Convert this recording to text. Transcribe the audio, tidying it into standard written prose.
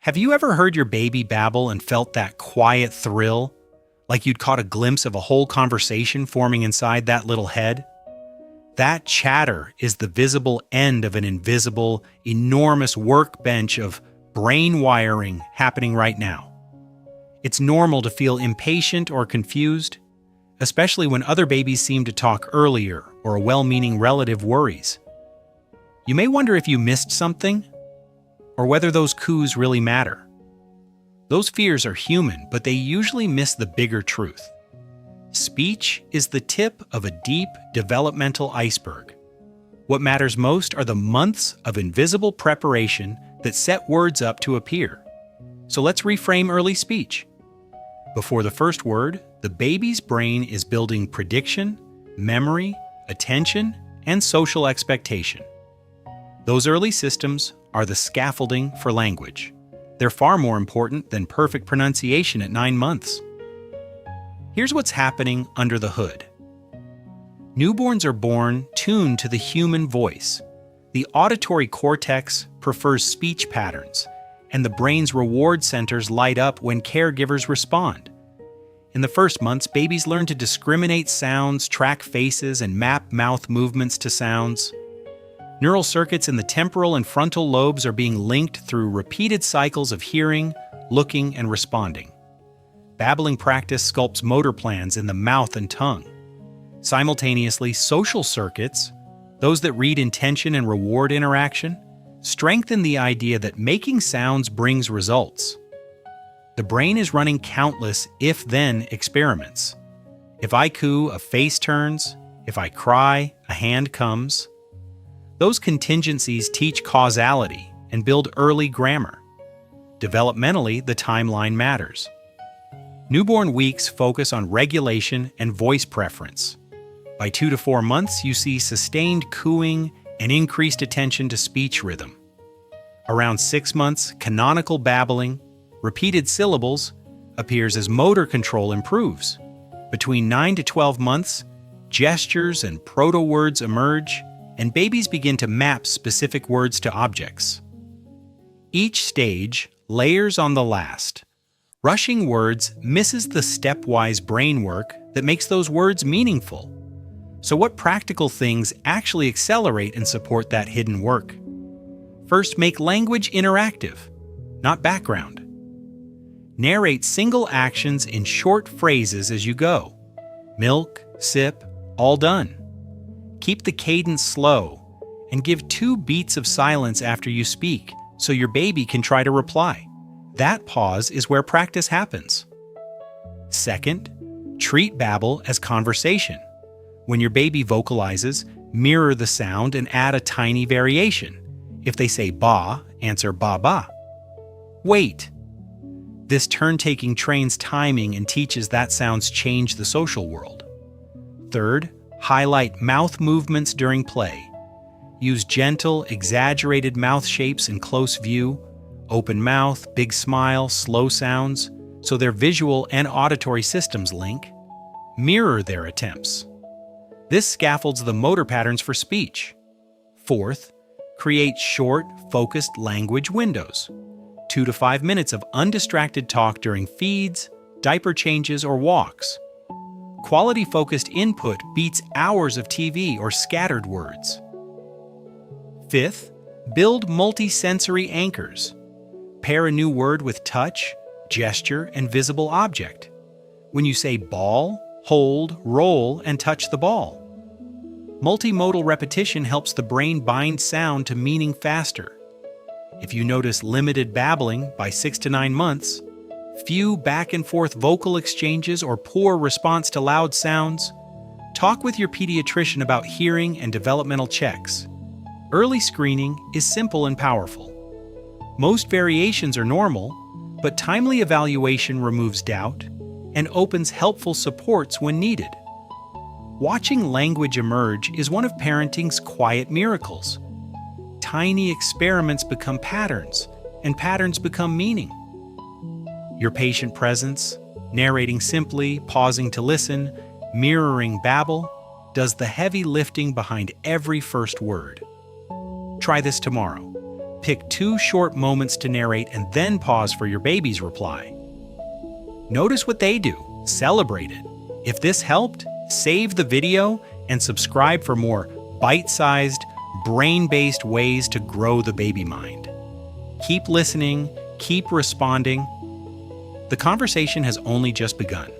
Have you ever heard your baby babble and felt that quiet thrill? Like you'd caught a glimpse of a whole conversation forming inside that little head? That chatter is the visible end of an invisible, enormous workbench of brain wiring happening right now. It's normal to feel impatient or confused, especially when other babies seem to talk earlier or a well-meaning relative worries. You may wonder if you missed something, or whether those coos really matter. Those fears are human, but they usually miss the bigger truth. Speech is the tip of a deep developmental iceberg. What matters most are the months of invisible preparation that set words up to appear. So let's reframe early speech. Before the first word, the baby's brain is building prediction, memory, attention, and social expectation. Those early systems are the scaffolding for language. They're far more important than perfect pronunciation at 9 months. Here's what's happening under the hood. Newborns are born tuned to the human voice. The auditory cortex prefers speech patterns, and the brain's reward centers light up when caregivers respond. In the first months, babies learn to discriminate sounds, track faces, and map mouth movements to sounds. Neural circuits in the temporal and frontal lobes are being linked through repeated cycles of hearing, looking, and responding. Babbling practice sculpts motor plans in the mouth and tongue. Simultaneously, social circuits, those that read intention and reward interaction, strengthen the idea that making sounds brings results. The brain is running countless if-then experiments. If I coo, a face turns. If I cry, a hand comes. Those contingencies teach causality and build early grammar. Developmentally, the timeline matters. Newborn weeks focus on regulation and voice preference. By 2 to 4 months, you see sustained cooing and increased attention to speech rhythm. Around 6 months, canonical babbling, repeated syllables, appears as motor control improves. Between 9 to 12 months, gestures and proto-words emerge, and babies begin to map specific words to objects. Each stage layers on the last. Rushing words misses the stepwise brain work that makes those words meaningful. So what practical things actually accelerate and support that hidden work? First, make language interactive, not background. Narrate single actions in short phrases as you go. Milk, sip, all done. Keep the cadence slow, and give 2 beats of silence after you speak so your baby can try to reply. That pause is where practice happens. Second, treat babble as conversation. When your baby vocalizes, mirror the sound and add a tiny variation. If they say ba, answer ba ba. Wait. This turn-taking trains timing and teaches that sounds change the social world. Third, highlight mouth movements during play. Use gentle, exaggerated mouth shapes in close view, open mouth, big smile, slow sounds, so their visual and auditory systems link. Mirror their attempts. This scaffolds the motor patterns for speech. Fourth, create short, focused language windows. 2 to 5 minutes of undistracted talk during feeds, diaper changes, or walks. Quality-focused input beats hours of TV or scattered words. Fifth, build multi-sensory anchors. Pair a new word with touch, gesture, and visible object. When you say ball, hold, roll, and touch the ball. Multimodal repetition helps the brain bind sound to meaning faster. If you notice limited babbling by 6 to 9 months, few back-and-forth vocal exchanges, or poor response to loud sounds, talk with your pediatrician about hearing and developmental checks. Early screening is simple and powerful. Most variations are normal, but timely evaluation removes doubt and opens helpful supports when needed. Watching language emerge is one of parenting's quiet miracles. Tiny experiments become patterns, and patterns become meaning. Your patient presence, narrating simply, pausing to listen, mirroring babble, does the heavy lifting behind every first word. Try this tomorrow. Pick 2 short moments to narrate and then pause for your baby's reply. Notice what they do. Celebrate it. If this helped, save the video and subscribe for more bite-sized, brain-based ways to grow the baby mind. Keep listening, keep responding. The conversation has only just begun.